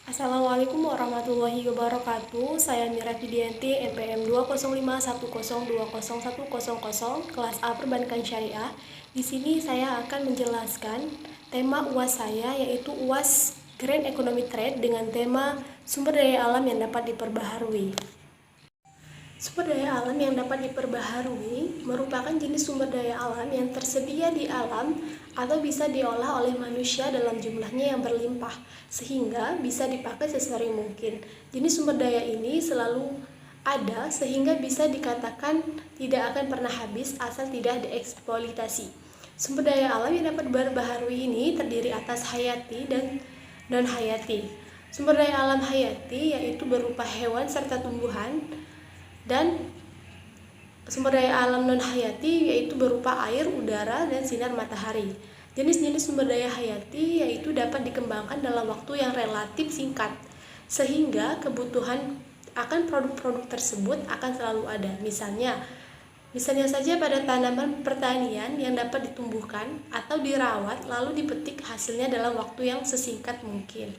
Assalamualaikum warahmatullahi wabarakatuh. Saya Mira Fidianti, NPM 20510201010, kelas A Perbankan Syariah. Di sini saya akan menjelaskan tema UAS saya, yaitu UAS Grand Economy Trade dengan tema sumber daya alam yang dapat diperbaharui. Sumber daya alam yang dapat diperbaharui merupakan jenis sumber daya alam yang tersedia di alam atau bisa diolah oleh manusia dalam jumlahnya yang berlimpah, sehingga bisa dipakai sesering mungkin. Jenis sumber daya ini selalu ada sehingga bisa dikatakan tidak akan pernah habis asal tidak dieksploitasi. Sumber daya alam yang dapat diperbaharui ini terdiri atas hayati dan non-hayati. Sumber daya alam hayati yaitu berupa hewan serta tumbuhan, dan sumber daya alam non-hayati yaitu berupa air, udara, dan sinar matahari. Jenis-jenis sumber daya hayati yaitu dapat dikembangkan dalam waktu yang relatif singkat, sehingga kebutuhan akan produk-produk tersebut akan selalu ada. Misalnya saja pada tanaman pertanian yang dapat ditumbuhkan atau dirawat lalu dipetik hasilnya dalam waktu yang sesingkat mungkin.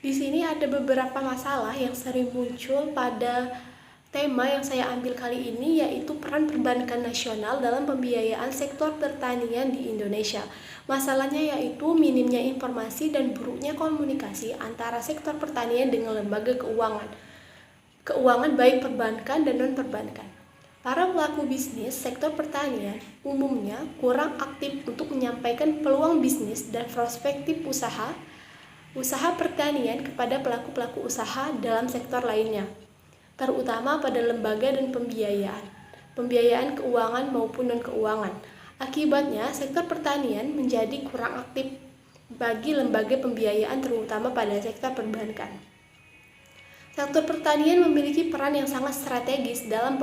Di sini ada beberapa masalah yang sering muncul pada tema yang saya ambil kali ini, yaitu peran perbankan nasional dalam pembiayaan sektor pertanian di Indonesia. Masalahnya yaitu minimnya informasi dan buruknya komunikasi antara sektor pertanian dengan lembaga keuangan baik perbankan dan non-perbankan. Para pelaku bisnis sektor pertanian umumnya kurang aktif untuk menyampaikan peluang bisnis dan perspektif usaha pertanian kepada pelaku-pelaku usaha dalam sektor lainnya, terutama pada lembaga dan pembiayaan keuangan maupun non-keuangan. Akibatnya, sektor pertanian menjadi kurang aktif bagi lembaga pembiayaan terutama pada sektor perbankan. Sektor pertanian memiliki peran yang sangat strategis dalam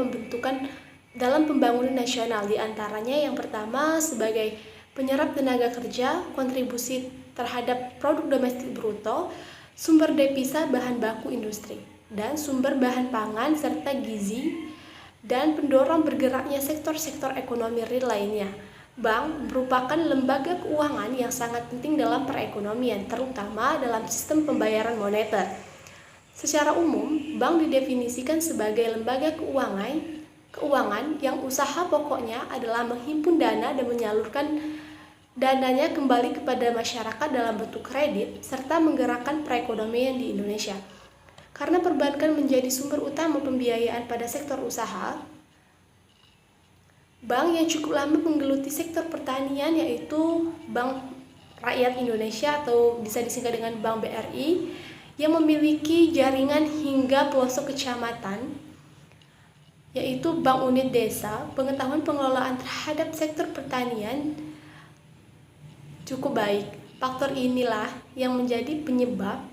pembangunan nasional, di antaranya yang pertama sebagai penyerap tenaga kerja, kontribusi terhadap produk domestik bruto, sumber devisa bahan baku industri, dan sumber bahan pangan serta gizi, dan pendorong bergeraknya sektor-sektor ekonomi real lainnya. Bank merupakan lembaga keuangan yang sangat penting dalam perekonomian, terutama dalam sistem pembayaran moneter. Secara umum, bank didefinisikan sebagai lembaga keuangan yang usaha pokoknya adalah menghimpun dana dan menyalurkan dananya kembali kepada masyarakat dalam bentuk kredit, serta menggerakkan perekonomian di Indonesia. Karena perbankan menjadi sumber utama pembiayaan pada sektor usaha, bank yang cukup lama menggeluti sektor pertanian yaitu Bank Rakyat Indonesia atau bisa disingkat dengan Bank BRI, yang memiliki jaringan hingga pelosok kecamatan, yaitu Bank Unit Desa. Pengetahuan pengelolaan terhadap sektor pertanian cukup baik. Faktor inilah yang menjadi penyebab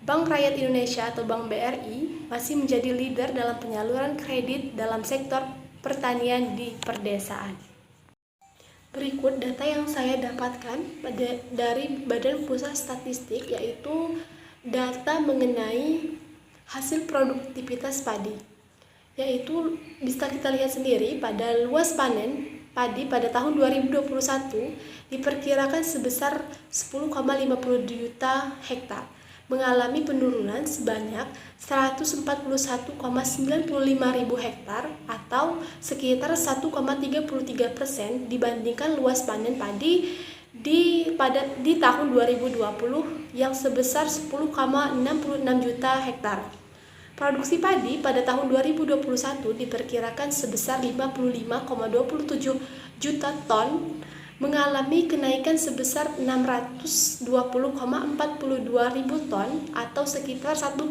Bank Rakyat Indonesia atau Bank BRI masih menjadi leader dalam penyaluran kredit dalam sektor pertanian di perdesaan. Berikut data yang saya dapatkan dari Badan Pusat Statistik, yaitu data mengenai hasil produktivitas padi. Yaitu bisa kita lihat sendiri pada luas panen padi pada tahun 2021 diperkirakan sebesar 10,50 juta hektar, mengalami penurunan sebanyak 141,95 ribu hektar atau sekitar 1,33% dibandingkan luas panen padi di tahun 2020 yang sebesar 10,66 juta hektar. Produksi padi pada tahun 2021 diperkirakan sebesar 55,27 juta ton, mengalami kenaikan sebesar 620,42 ribu ton atau sekitar 1,14%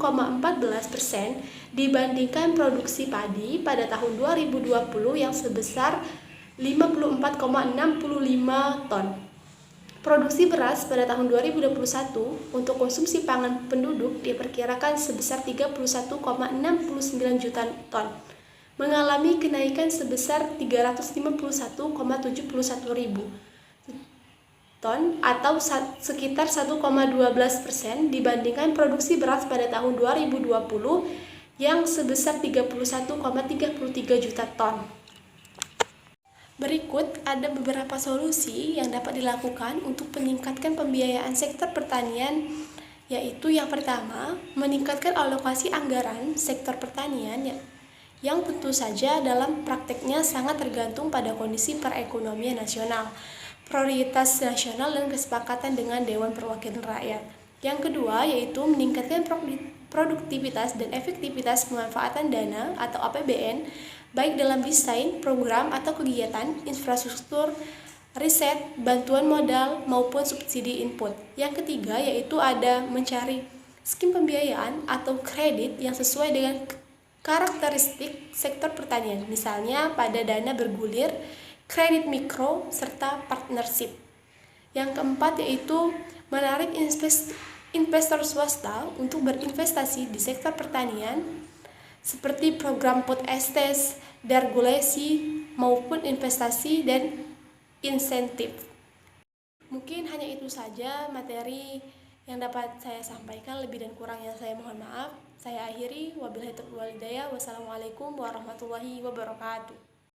dibandingkan produksi padi pada tahun 2020 yang sebesar 54,65 ton. Produksi beras pada tahun 2021 untuk konsumsi pangan penduduk diperkirakan sebesar 31,69 juta ton, mengalami kenaikan sebesar 351,71 ribu ton atau sekitar 1,12% dibandingkan produksi beras pada tahun 2020 yang sebesar 31,33 juta ton. Berikut ada beberapa solusi yang dapat dilakukan untuk meningkatkan pembiayaan sektor pertanian yaitu yang pertama, meningkatkan alokasi anggaran sektor pertanian yang tentu saja dalam prakteknya sangat tergantung pada kondisi perekonomian nasional, prioritas nasional dan kesepakatan dengan Dewan Perwakilan Rakyat. Yang kedua yaitu meningkatkan produktivitas dan efektivitas pemanfaatan dana atau APBN baik dalam desain, program atau kegiatan, infrastruktur, riset, bantuan modal, maupun subsidi input. Yang ketiga yaitu ada mencari skim pembiayaan atau kredit yang sesuai dengan karakteristik sektor pertanian, misalnya pada dana bergulir, kredit mikro, serta partnership. Yang keempat yaitu menarik investor swasta untuk berinvestasi di sektor pertanian seperti program food estate, deregulasi, maupun investasi dan insentif. Mungkin hanya itu saja materi yang dapat saya sampaikan, lebih dan kurangnya saya mohon maaf. Saya akhiri, wabillahi taufiq wal hidayah. Wassalamualaikum warahmatullahi wabarakatuh.